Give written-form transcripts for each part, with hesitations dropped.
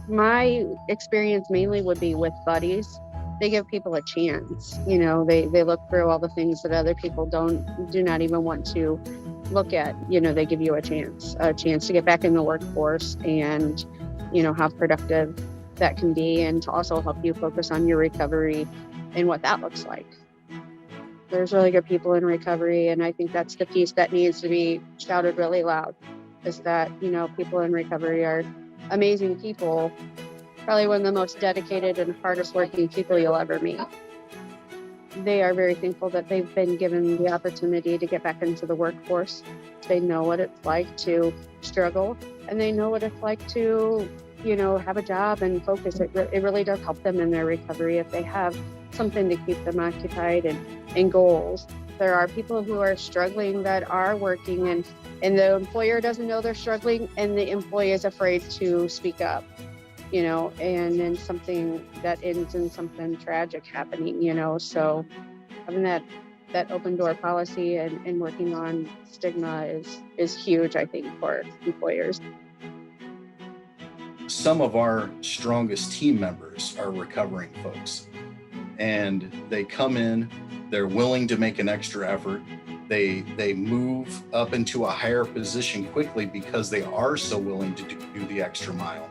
My experience mainly would be with buddies. They give people a chance. They look through all the things that other people do not even want to look at. They give you a chance to get back in the workforce and, how productive that can be, and to also help you focus on your recovery and what that looks like. There's really good people in recovery, and I think that's the piece that needs to be shouted really loud, is that, people in recovery are amazing people, probably one of the most dedicated and hardest working people you'll ever meet. They are very thankful that they've been given the opportunity to get back into the workforce. They know what it's like to struggle, and they know what it's like to, have a job and focus. It really does help them in their recovery if they have something to keep them occupied and goals. There are people who are struggling that are working, and the employer doesn't know they're struggling, and the employee is afraid to speak up, and then something that ends in something tragic happening, so having that open door policy and working on stigma is huge, I think, for employers. Some of our strongest team members are recovering folks, and they come in, they're willing to make an extra effort. They move up into a higher position quickly because they are so willing to do the extra mile.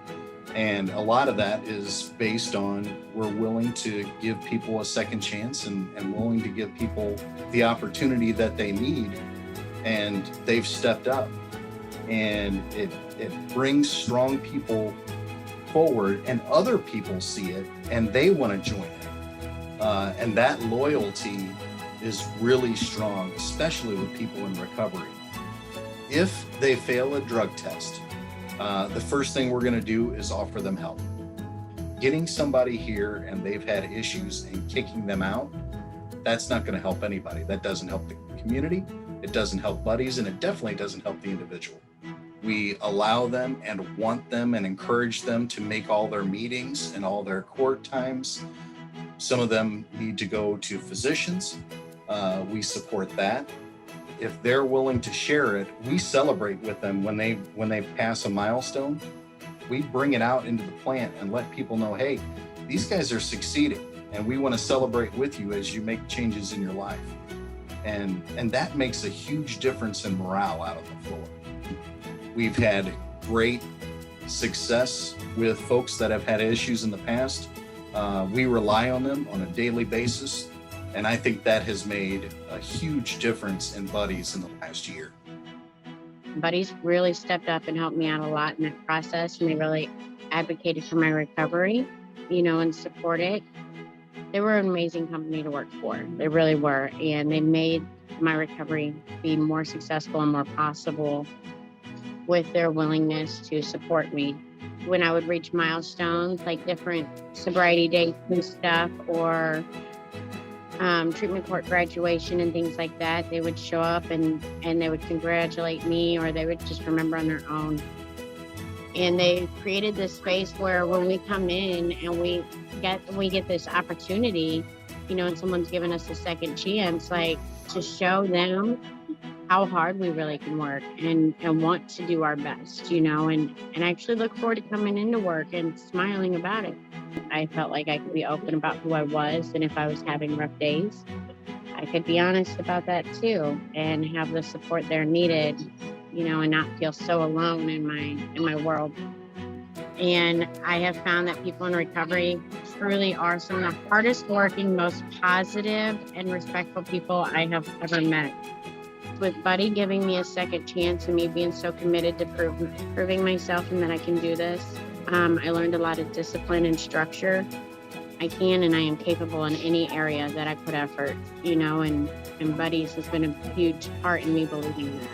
And a lot of that is based on we're willing to give people a second chance and willing to give people the opportunity that they need. And they've stepped up, and it brings strong people forward, and other people see it and they want to join it. And that loyalty is really strong, especially with people in recovery. If they fail a drug test, the first thing we're going to do is offer them help. Getting somebody here and they've had issues and kicking them out, that's not going to help anybody. That doesn't help the community, it doesn't help buddies, and it definitely doesn't help the individual. We allow them and want them and encourage them to make all their meetings and all their court times. Some of them need to go to physicians. We support that. If they're willing to share it, we celebrate with them when they pass a milestone. We bring it out into the plant and let people know, hey, these guys are succeeding, and we want to celebrate with you as you make changes in your life. And that makes a huge difference in morale out on the floor. We've had great success with folks that have had issues in the past. We rely on them on a daily basis, and I think that has made a huge difference in buddies in the last year. Buddies really stepped up and helped me out a lot in that process, and they really advocated for my recovery, and support it. They were an amazing company to work for. They really were, and they made my recovery be more successful and more possible with their willingness to support me. When I would reach milestones like different sobriety dates and stuff, or treatment court graduation and things like that, they would show up and they would congratulate me, or they would just remember on their own. And they created this space where when we come in and we get this opportunity, and someone's given us a second chance, like, to show them how hard we really can work and want to do our best, and actually look forward to coming into work and smiling about it. I felt like I could be open about who I was, and if I was having rough days, I could be honest about that too, and have the support they're needed, and not feel so alone in my world. And I have found that people in recovery truly are some of the hardest working, most positive and respectful people I have ever met. With Buddy giving me a second chance and me being so committed to proving myself and that I can do this, I learned a lot of discipline and structure. I can and I am capable in any area that I put effort, and Buddy's has been a huge part in me believing that.